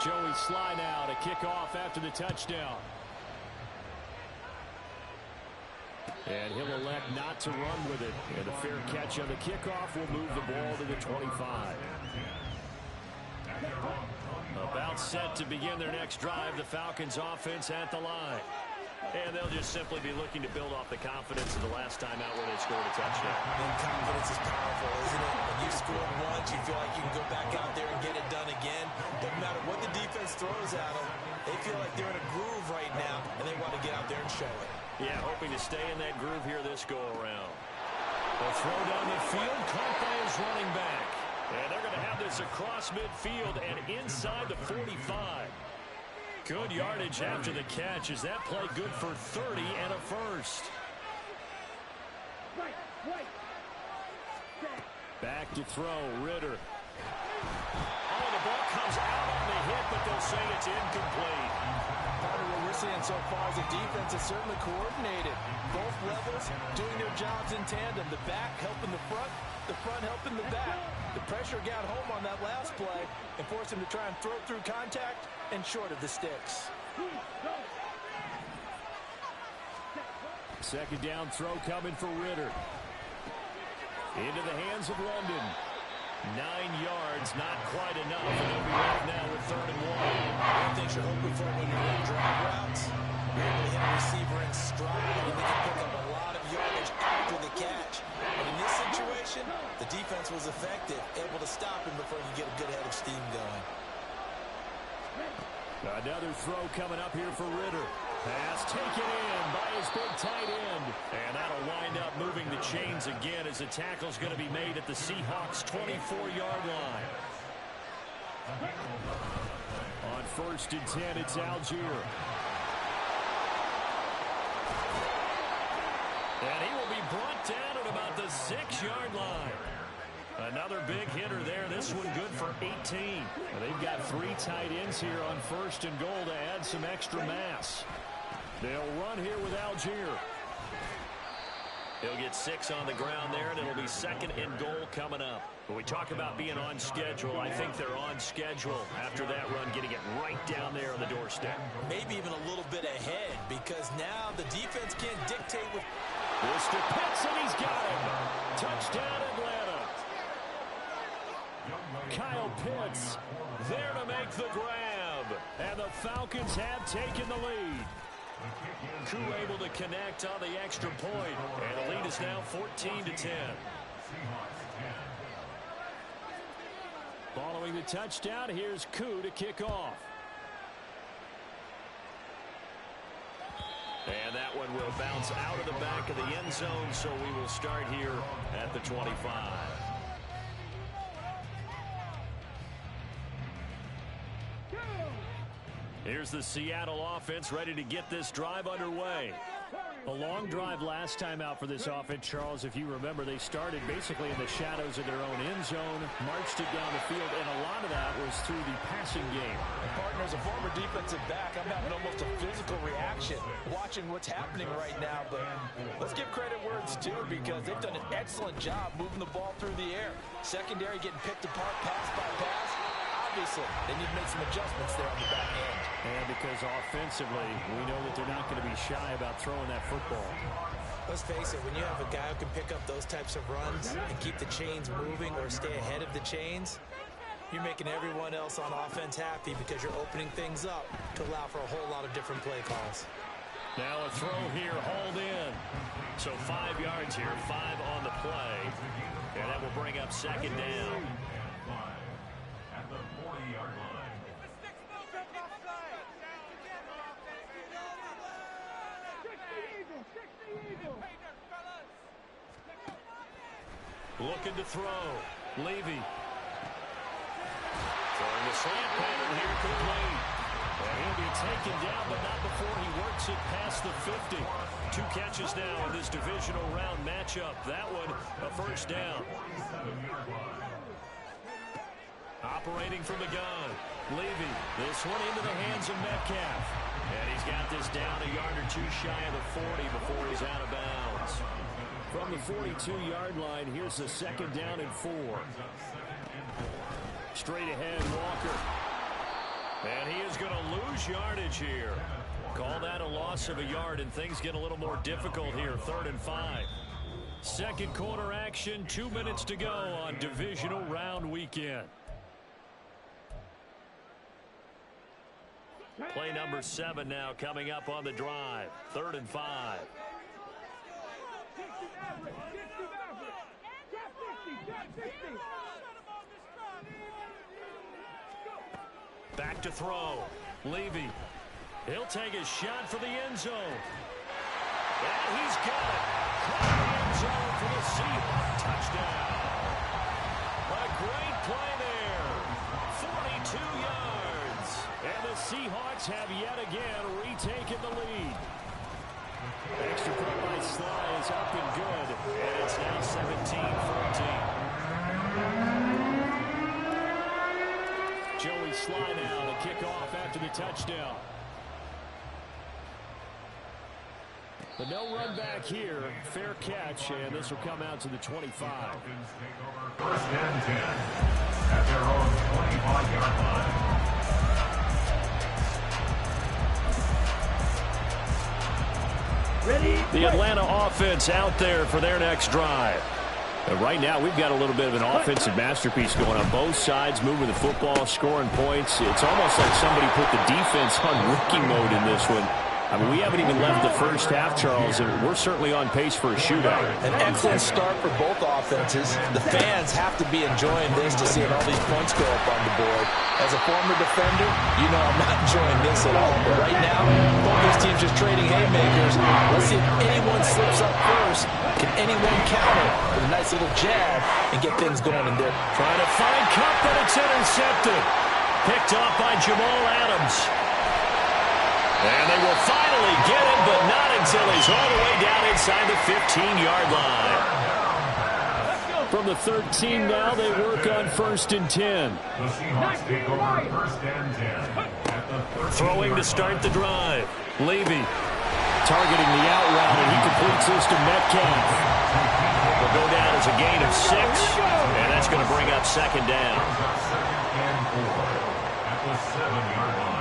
Joey Sly now to kick off after the touchdown. And he'll elect not to run with it. And a fair catch on the kickoff will move the ball to the 25. About set to begin their next drive, the Falcons offense at the line. And they'll just simply be looking to build off the confidence of the last time out where they scored a touchdown. And confidence is powerful, isn't it? When you scored once, you feel like you can go back out there and get it done again. Doesn't matter what the defense throws at them. They feel like they're in a groove right now, and they want to get out there and show it. Yeah, hoping to stay in that groove here this go-around. A throw down the field, caught by his running back. And they're going to have this across midfield and inside the 45. Good yardage after the catch. Is that play good for 30 and a first? Back to throw, Ritter. Oh, the ball comes out on the hit, but they'll say it's incomplete. What we're seeing so far is the defense is certainly coordinated. Both levels doing their jobs in tandem. The back helping the front helping the back. The pressure got home on that last play and forced him to try and throw through contact and short of the sticks. Second down throw coming for Ritter. Into the hands of London. 9 yards, not quite enough. And they'll be left now with 3rd and 1. One thing you're hoping for when you run drag routes, you're able to hit a receiver in stride, and they can pick up a lot of yardage after the catch. But in this situation, the defense was effective, able to stop him before you get a good head of steam going. Another throw coming up here for Ritter. Pass taken in by his big tight end. And that'll wind up moving the chains again as the tackle's going to be made at the Seahawks' 24-yard line. On 1st and 10, it's Algier. And he will be brought down at about the 6-yard line. Another big hitter there. This one good for 18. They've got 3 tight ends here on 1st and goal to add some extra mass. They'll run here with Algier. He'll get 6 on the ground there, and it'll be 2nd and goal coming up. When we talk about being on schedule, I think they're on schedule after that run, getting it right down there on the doorstep. Maybe even a little bit ahead, because now the defense can't dictate with... Mr. Pitts, and he's got him. Touchdown, Atlanta. Kyle Pitts there to make the grab. And the Falcons have taken the lead. Koo able to connect on the extra point. And the lead is now 14-10. Following the touchdown, here's Koo to kick off. And that one will bounce out of the back of the end zone, so we will start here at the 25. Here's the Seattle offense ready to get this drive underway. A long drive last time out for this offense, Charles. If you remember, they started basically in the shadows of their own end zone, marched it down the field, and a lot of that was through the passing game. And partner, as a former defensive back, I'm having almost a physical reaction watching what's happening right now. But let's give credit where it's due, because they've done an excellent job moving the ball through the air. Secondary getting picked apart pass by pass. Obviously, they need to make some adjustments there on the back end. And because offensively, we know that they're not going to be shy about throwing that football. Let's face it, when you have a guy who can pick up those types of runs and keep the chains moving or stay ahead of the chains, you're making everyone else on offense happy, because you're opening things up to allow for a whole lot of different play calls. Now a throw here, hauled in. So 5 yards here, 5 on the play. And that will bring up 2nd down. At the 40-yard line. Looking to throw. Levy. Throwing the slant pattern here, complete. And he'll be taken down, but not before he works it past the 50. 2 catches now in this divisional round matchup. That one, a 1st down. Operating from the gun. Levy. This one into the hands of Metcalf. And he's got this down a yard or 2 shy of the 40 before he's out of bounds. From the 42-yard line, here's the 2nd down and 4. Straight ahead, Walker. And he is going to lose yardage here. Call that a loss of a yard, and things get a little more difficult here. 3rd and 5. Second quarter action, 2 minutes to go on divisional round weekend. Play number 7 now coming up on the drive. 3rd and 5. Back to throw. Levy. He'll take a shot for the end zone. And he's got it. Caught in the end zone for the Seahawks. Touchdown. A great play there. 42 yards. And the Seahawks have yet again retaken the lead. Extra point by Sly is up and good. And it's now 17-14. Joey Sly now to kick off after the touchdown. The no run back here, fair catch, and this will come out to the 25. Falcons take over 1st and 10 at their own 25-yard line. Ready? The Atlanta offense out there for their next drive. And right now, we've got a little bit of an offensive masterpiece going on both sides, moving the football, scoring points. It's almost like somebody put the defense on rookie mode in this one. I mean, we haven't even left the first half, Charles, and we're certainly on pace for a shootout. An excellent start for both offenses. The fans have to be enjoying this to see all these points go up on the board. As a former defender, you know I'm not enjoying this at all. But right now, both these teams just trading haymakers. Let's see if anyone slips up first. Can anyone counter with a nice little jab and get things going in there? Trying to find Kupp, but it's intercepted. Picked off by Jamal Adams. And they will finally get him, but not until he's all the way down inside the 15-yard line. From the 13 now, they work on 1st and 10. The Seahawks take over 1st and 10 at the 13. Throwing to start the drive. Levy targeting the out route, and he completes this to Metcalf. Will go down as a gain of 6, and that's going to bring up 2nd down. 2nd and 4 at the 7-yard line.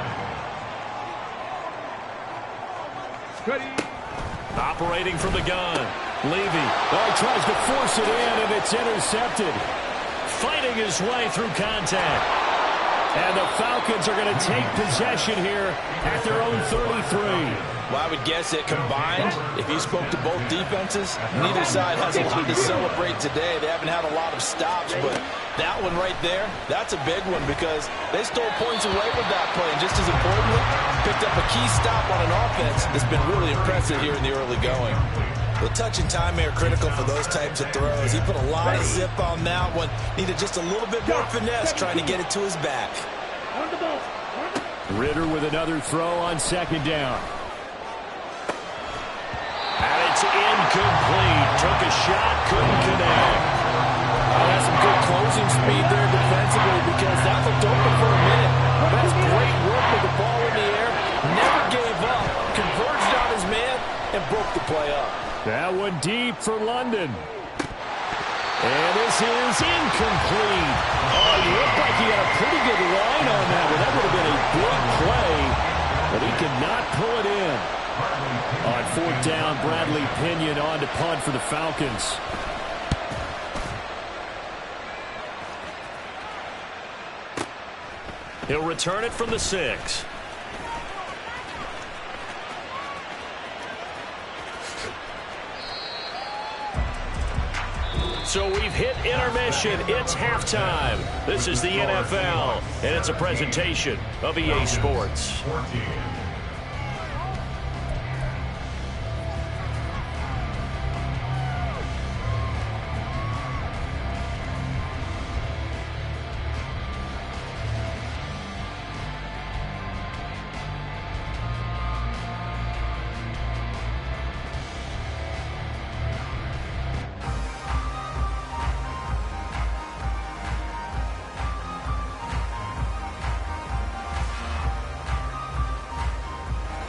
Operating from the gun. Levy. Oh, he tries to force it in, and it's intercepted. Fighting his way through contact. And the Falcons are going to take possession here at their own 33. Well, I would guess it combined, if you spoke to both defenses, neither side has a lot to celebrate today. They haven't had a lot of stops, but that one right there, that's a big one because they stole points away with that play. And just as importantly, picked up a key stop on an offense that's been really impressive here in the early going. The touch and time are critical for those types of throws. He put a lot of zip on that one. Needed just a little bit more finesse trying to get it to his back. Ridder with another throw on 2nd down. And it's incomplete. Took a shot, couldn't connect. That's some good closing speed there defensively because that looked open for a minute. That's great work with the ball in the air. Never gave up. Converged on his man and broke the play up. That one deep for London. And this is incomplete. Oh, he looked like he had a pretty good line on that, but that would have been a big play. But he could not pull it in. On 4th down, Bradley Pinion on to punt for the Falcons. He'll return it from the 6. So we've hit intermission. It's halftime. This is the NFL, and it's a presentation of EA Sports. 14.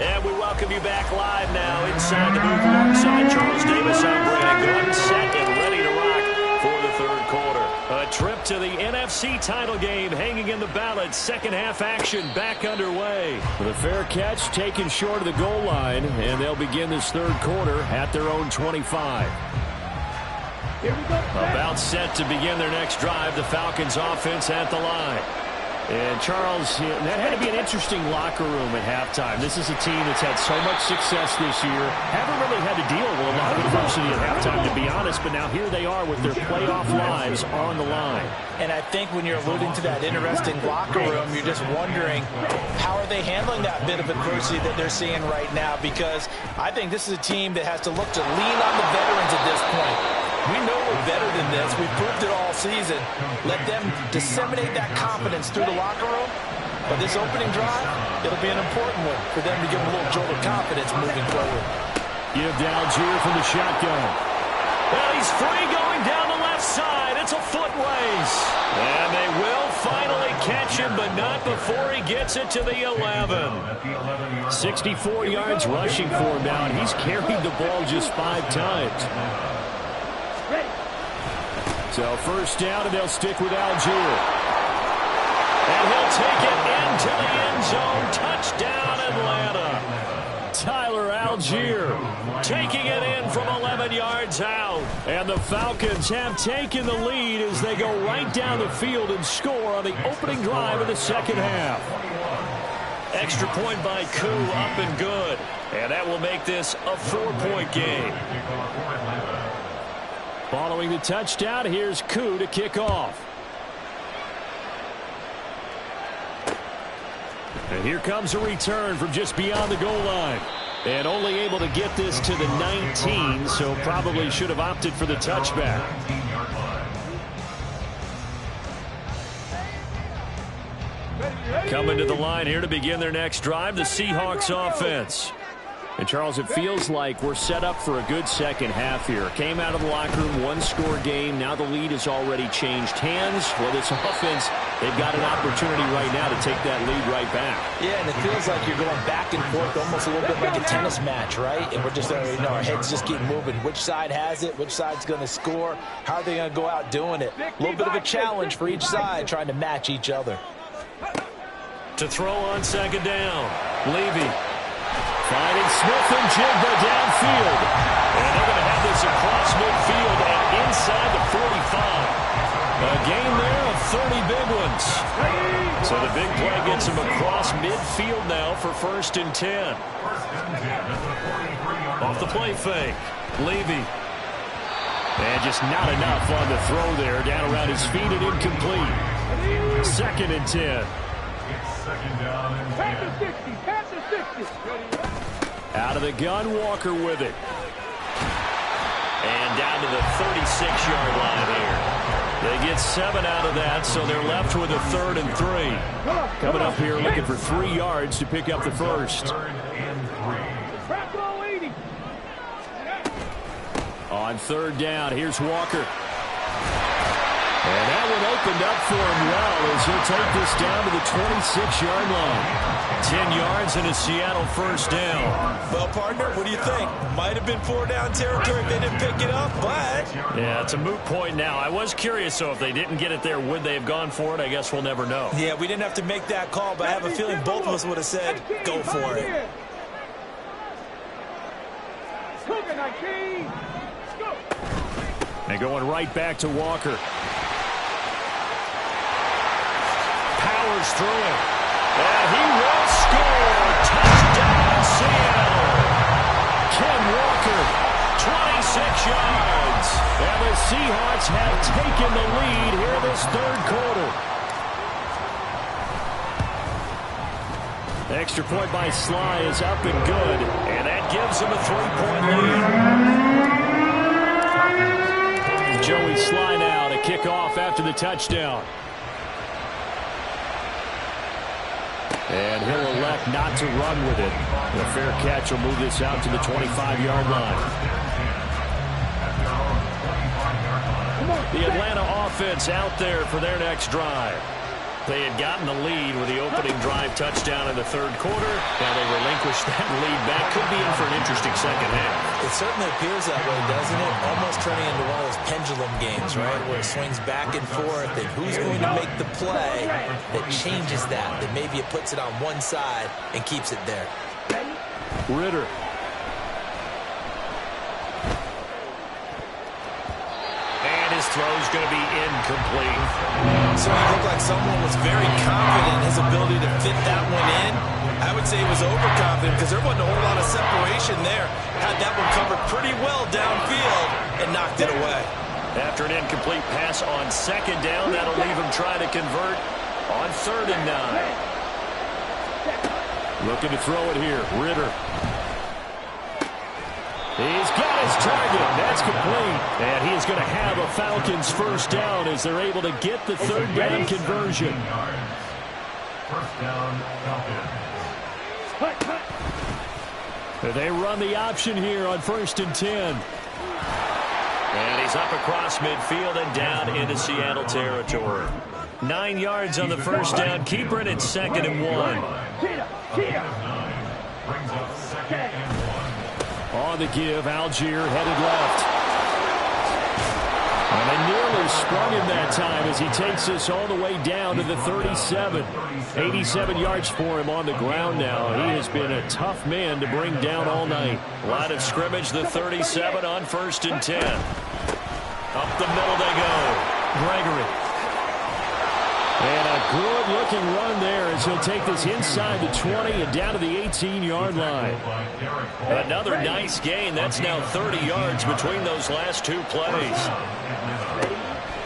And we welcome you back live now inside the booth alongside Charles Davis. I'm Brandon Gordon, set and ready to rock for the 3rd quarter. A trip to the NFC title game hanging in the balance. Second half action back underway. The fair catch taken short of the goal line, and they'll begin this third quarter at their own 25. About set to begin their next drive. The Falcons offense at the line. And Charles, that had to be an interesting locker room at halftime. This is a team that's had so much success this year. Haven't really had to deal with a lot of adversity at halftime, to be honest. But now here they are with their playoff lives on the line. And I think when you're alluding to that interesting locker room, you're just wondering how are they handling that bit of adversity that they're seeing right now? Because I think this is a team that has to look to lean on the veterans at this point. We know we're better than this. We've proved it all season. Let them disseminate that confidence through the locker room. But this opening drive, it'll be an important one for them to give them a little jolt of confidence moving forward. Give to Algier from the shotgun. Well, he's free going down the left side. It's a foot race. And they will finally catch him, but not before he gets it to the 11. 64 yards rushing for him now, and he's carried the ball just 5 times. So first down, and they'll stick with Algier. And he'll take it into the end zone. Touchdown, Atlanta. Tyler Algier taking it in from 11 yards out. And the Falcons have taken the lead as they go right down the field and score on the opening drive of the second half. Extra point by Koo, up and good. And that will make this a 4-point game. Following the touchdown, here's Koo to kick off. And here comes a return from just beyond the goal line. And only able to get this to the 19, so probably should have opted for the touchback. Coming to the line here to begin their next drive, the Seahawks offense. And, Charles, it feels like we're set up for a good second half here. Came out of the locker room, one-score game. Now the lead has already changed hands. Well, this offense, they've got an opportunity right now to take that lead right back. Yeah, and it feels like you're going back and forth, almost a little bit like a tennis match, right? And we're just, our heads just keep moving. Which side has it? Which side's going to score? How are they going to go out doing it? A little bit of a challenge for each side, trying to match each other. To throw on second down, Levy. Finding Smith and Jigba downfield. And they're going to have this across midfield and inside the 45. A gain there of 30 big ones. So the big play gets him across midfield now for 1st and 10. Off the play fake, Levy. And just not enough on the throw there. Down around his feet and incomplete. 2nd and 10. Out of the gun, Walker with it. And down to the 36-yard line here. They get 7 out of that, so they're left with a 3rd and 3. Coming up here looking for 3 yards to pick up the first. On 3rd down, here's Walker. And that one opened up for him well as he'll take this down to the 26-yard line. 10 yards and a Seattle first down. Well, partner, what do you think? Might have been 4-down territory if they didn't pick it up, but... Yeah, it's a moot point now. I was curious, so if they didn't get it there, would they have gone for it? I guess we'll never know. Yeah, we didn't have to make that call, but I have a feeling both of us would have said, go for it. And going right back to Walker. Powers through it. And he will score. Touchdown, Seattle. Ken Walker. 26 yards. And the Seahawks have taken the lead here this third quarter. Extra point by Sly is up and good. And that gives him a 3-point lead. Joey Sly now to kick off after the touchdown. And he'll elect not to run with it. The fair catch will move this out to the 25-yard line. The Atlanta offense out there for their next drive. They had gotten the lead with the opening drive touchdown in the third quarter. Now they relinquished that lead back. Could be in for an interesting second half. It certainly appears that way, doesn't it? Almost turning into one of those pendulum games, right, where it swings back and forth, and who's going to make the play that changes that maybe it puts it on one side and keeps it there. Ridder. His throw's going to be incomplete. So he looked like someone was very confident in his ability to fit that one in. I would say he was overconfident because there wasn't a whole lot of separation there. Had that one covered pretty well downfield and knocked it away. After an incomplete pass on second down, that'll leave him trying to convert on 3rd and 9. Looking to throw it here. Ridder. He's got his target. That's complete. And he is going to have a Falcons first down as they're able to get the 3rd down conversion. First down, Falcons. They run the option here on 1st and 10. And he's up across midfield and down into Seattle territory. 9 yards on the first down. Keeper it at 2nd and 1. Brings up 2nd and 1. On the give, Algier headed left. And they nearly sprung him that time as he takes this all the way down to the 37. 87 yards for him on the ground now. He has been a tough man to bring down all night. Line of scrimmage, the 37 on 1st and 10. Up the middle they go. Gregory. And a good-looking run there as he'll take this inside the 20 and down to the 18-yard line. Another nice gain. That's now 30 yards between those last 2 plays.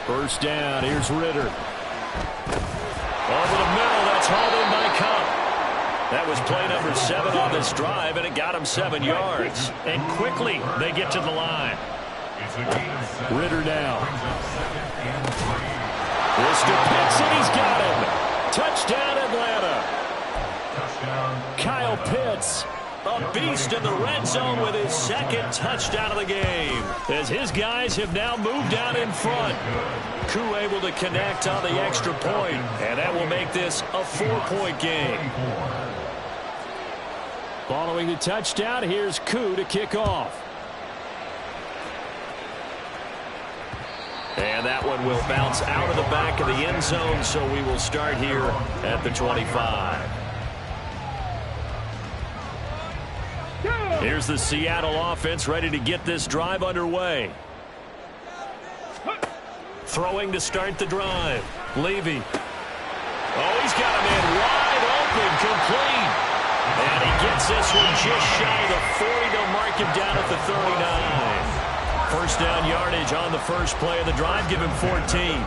First down. Here's Ridder. Over the middle. That's hauled in by Cup. That was play number 7 on this drive, and it got him 7 yards. And quickly they get to the line. Ridder now. This to Pitts, and he's got him. Touchdown, Atlanta. Touchdown. Kyle Pitts, a beast in the red zone with his 2nd touchdown of the game. As his guys have now moved down in front. Koo able to connect on the extra point, and that will make this a 4-point game. Following the touchdown, here's Koo to kick off. And that one will bounce out of the back of the end zone, so we will start here at the 25. Here's the Seattle offense ready to get this drive underway. Throwing to start the drive. Levy. Oh, he's got a man wide open, complete. And he gets this one just shy of the 40. They'll mark him down at the 39. First down yardage on the first play of the drive. Give him 14.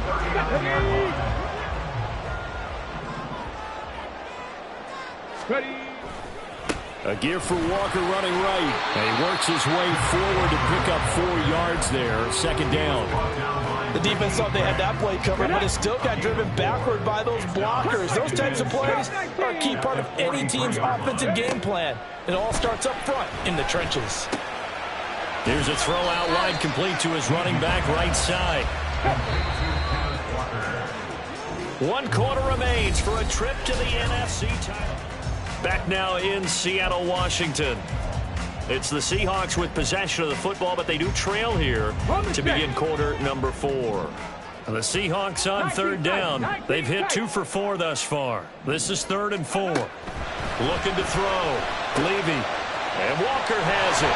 A give for Walker running right. And he works his way forward to pick up 4 yards there. 2nd down. The defense thought they had that play covered, but it still got driven backward by those blockers. Those types of plays are a key part of any team's offensive game plan. It all starts up front in the trenches. Here's a throw out wide, complete to his running back right side. 1 quarter remains for a trip to the NFC title. Back now in Seattle, Washington. It's the Seahawks with possession of the football, but they do trail here to begin quarter number 4. And the Seahawks on 3rd down. They've hit 2 for 4 thus far. This is 3rd and 4. Looking to throw. Levy. And Walker has it.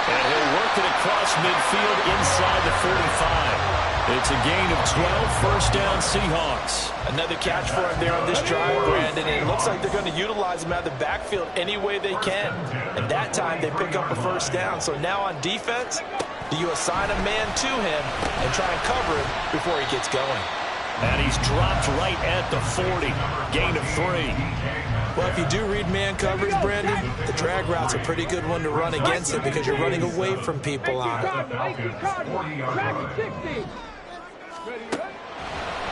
And he'll work it across midfield inside the 45. It's a gain of 12, first down Seahawks. Another catch for him there on this drive, Brandon, and it looks like they're going to utilize him out of the backfield any way they can. And that time they pick up a first down. So now on defense, do you assign a man to him and try and cover him before he gets going? And he's dropped right at the 40. Gain of 3. Well, if you do read man coverage, Brandon, the drag route's a pretty good one to run against it because you're running away from people on it.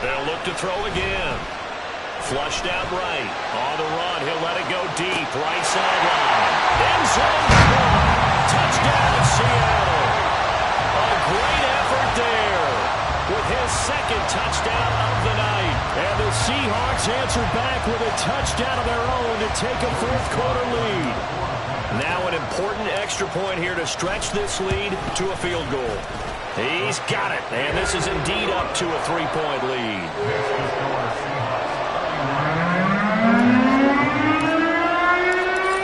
They'll look to throw again. Flushed out right. On the run, he'll let it go deep. Right sideline. End zone. Touchdown, Seattle. A great effort there with his 2nd touchdown of the night. And the Seahawks answer back with a touchdown of their own to take a fourth-quarter lead. Now an important extra point here to stretch this lead to a field goal. He's got it, and this is indeed up to a 3-point lead.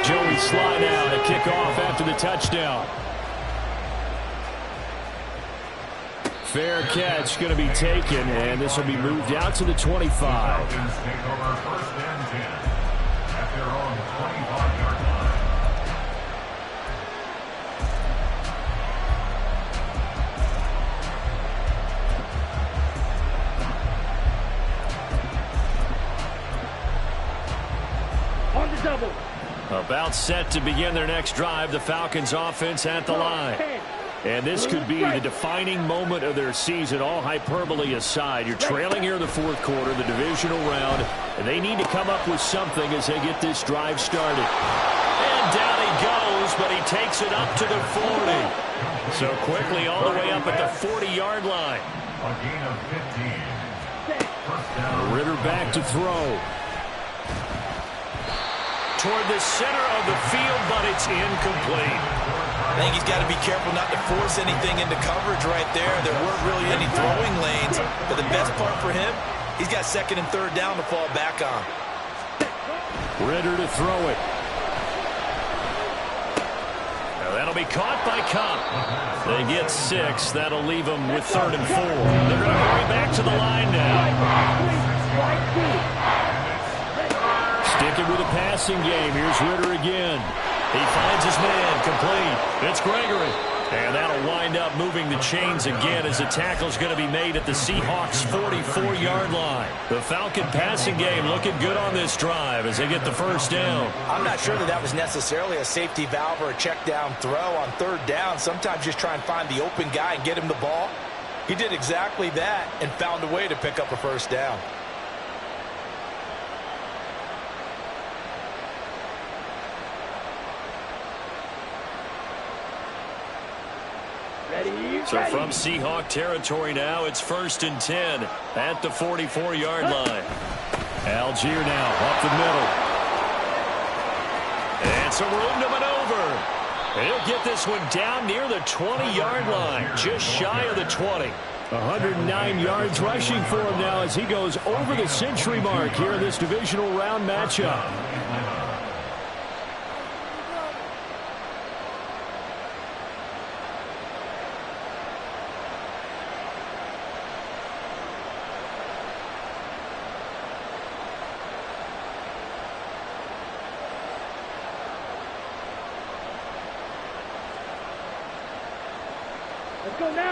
Joey Slye now to kick off after the touchdown. Fair catch going to be taken, and this will be moved out to the 25. Falcons take over first and 10 at their own 25-yard line. On the double. About set to begin their next drive, the Falcons offense at the line. And this could be the defining moment of their season, all hyperbole aside. You're trailing here in the fourth quarter, the divisional round, and they need to come up with something as they get this drive started. And down he goes, but he takes it up to the 40. So quickly all the way up at the 40-yard line. A gain of 15. First down. Ritter back to throw. Toward the center of the field, but it's incomplete. I think he's got to be careful not to force anything into coverage right there. There weren't really any throwing lanes, but the best part for him, he's got second and third down to fall back on. Ritter to throw it. Now that'll be caught by Kupp. They get 6. That'll leave them with 3rd and 4. They're going to hurry back to the line now. Sticking with a passing game. Here's Ritter again. He finds his man, complete. It's Gregory. And that'll wind up moving the chains again as the tackle's going to be made at the Seahawks' 44-yard line. The Falcon passing game looking good on this drive as they get the first down. I'm not sure that was necessarily a safety valve or a check down throw on third down. Sometimes just try and find the open guy and get him the ball. He did exactly that and found a way to pick up a first down. So from Seahawk territory now, it's 1st and 10 at the 44-yard line. Algier now up the middle. And some room to maneuver. He'll get this one down near the 20-yard line, just shy of the 20. 109 yards rushing for him now as he goes over the century mark here in this divisional round matchup.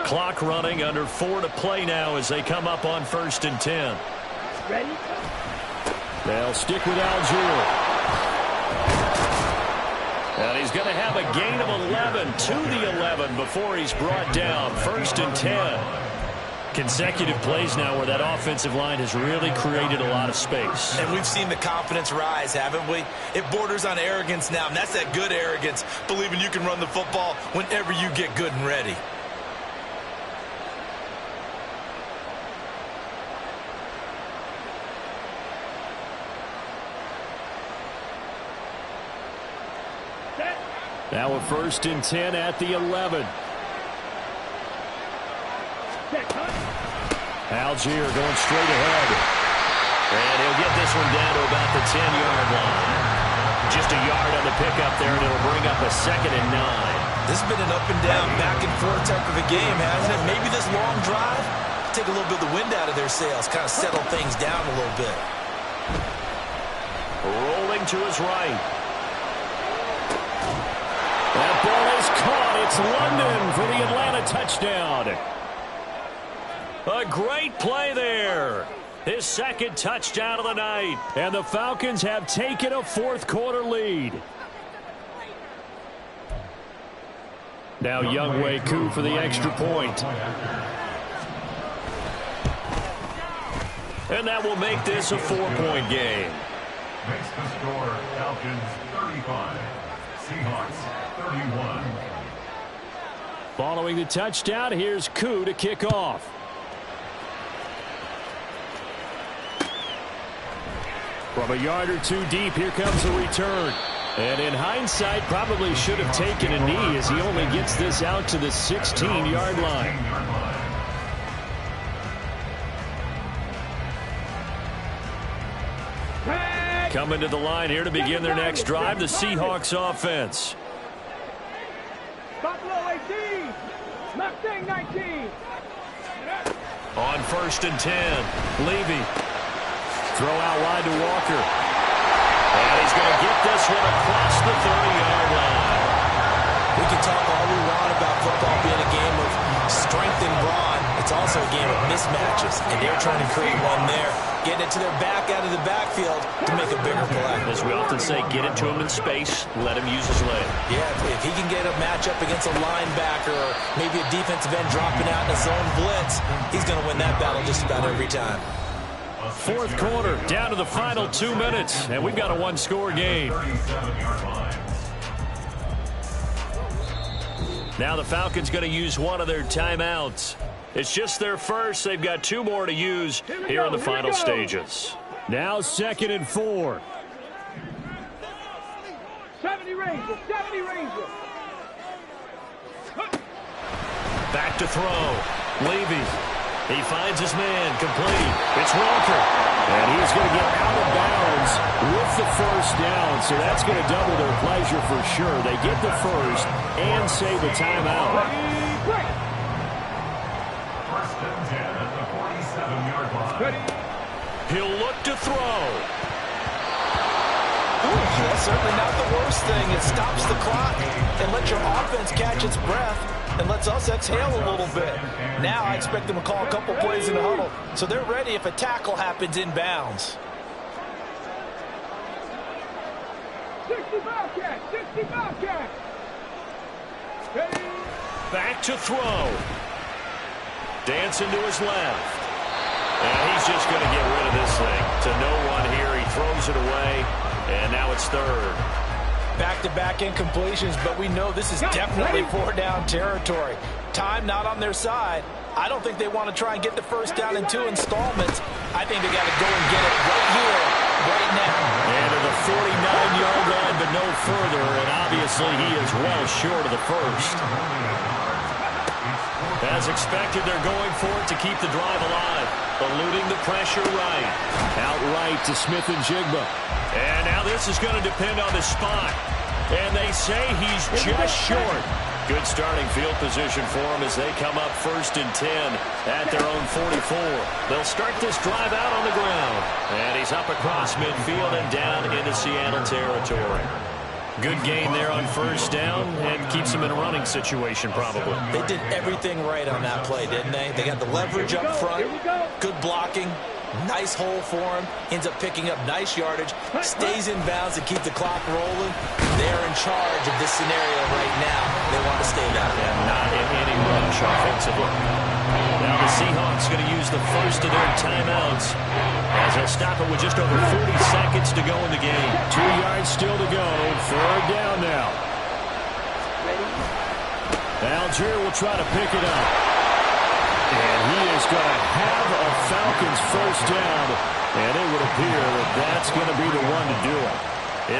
Clock running, under 4 to play now as they come up on 1st and 10. Ready? They'll stick with Algier. And he's going to have a gain of 11 to the 11 before he's brought down. 1st and 10. Consecutive plays now where that offensive line has really created a lot of space. And we've seen the confidence rise, haven't we? It borders on arrogance now, and that's that good arrogance, believing you can run the football whenever you get good and ready. Now a 1st and 10 at the 11. Algier going straight ahead. And he'll get this one down to about the 10-yard line. Just a yard on the pickup there, and it'll bring up a 2nd and 9. This has been an up and down, back and forth type of a game, hasn't it? Maybe this long drive, take a little bit of the wind out of their sails, kind of settle things down a little bit. Rolling to his right. That ball is caught. It's London for the Atlanta touchdown. A great play there. His 2nd touchdown of the night. And the Falcons have taken a fourth-quarter lead. Now Younghoe Koo for the extra point. And that will make this a 4-point game. Makes the score Falcons 35, Seahawks 31. Following the touchdown, here's Koo to kick off. From a yard or two deep, here comes the return. And in hindsight, probably should have taken a knee as he only gets this out to the 16-yard line. Coming to the line here to begin their next drive, the Seahawks offense. Buffalo 18. Mustang 19. On 1st and 10, Levy. Throw out wide to Walker. And he's going to get this one across the 30-yard line. We can talk all we want about football being a game of strength and brawn. It's also a game of mismatches, and they're trying to create one there. Getting it to their back out of the backfield to make a bigger play. As we often say, get it to him in space, let him use his leg. Yeah, if he can get a matchup against a linebacker or maybe a defensive end dropping out in a zone blitz, he's going to win that battle just about every time. Fourth quarter, down to the final 2 minutes, and we've got a one-score game. Now the Falcons going to use one of their timeouts. It's just their first. They've got 2 more to use here in the final stages. Now 2nd and 4. 70 Rangers. 70 Rangers. Back to throw. Levy. He finds his man. Complete. It's Walker. And he's going to get out of bounds with the first down. So that's going to double their pleasure for sure. They get the first and save a timeout. First and 10 at the 47-yard line. He'll look to throw. That's certainly not the worst thing. It stops the clock and lets your offense catch its breath and lets us exhale a little bit. Now I expect them to call a couple plays in the huddle, so they're ready if a tackle happens inbounds. 60 Bobcats. 60 Bobcats. Back to throw. Dancing to his left. And he's just going to get rid of this thing to no one here. He throws it away, and now it's 3rd. Back-to-back incompletions, but we know this is definitely 4-down territory. Time not on their side. I don't think they want to try and get the first down in 2 installments. I think they got to go and get it right here, right now. And to the 49-yard line, but no further, and obviously he is well short of the first. As expected, they're going for it to keep the drive alive. Eluding the pressure right. Out right to Smith and Jigba. And now this is going to depend on the spot. And they say he's just short. Good starting field position for him as they come up 1st and 10 at their own 44. They'll start this drive out on the ground. And he's up across midfield and down into Seattle territory. Good gain there on 1st down and keeps them in a running situation probably. They did everything right on that play, didn't they? They got the leverage up front, good blocking, nice hole for him, ends up picking up nice yardage, stays in bounds to keep the clock rolling. They're in charge of this scenario right now. They want to stay that way. And not in any rush offensively. Now the Seahawks going to use the first of their timeouts as they'll stop it with just over 40 seconds to go in the game. 2 yards still to go. 3rd down now. Algier will try to pick it up. And he is going to have a Falcons first down. And it would appear that that's going to be the one to do it.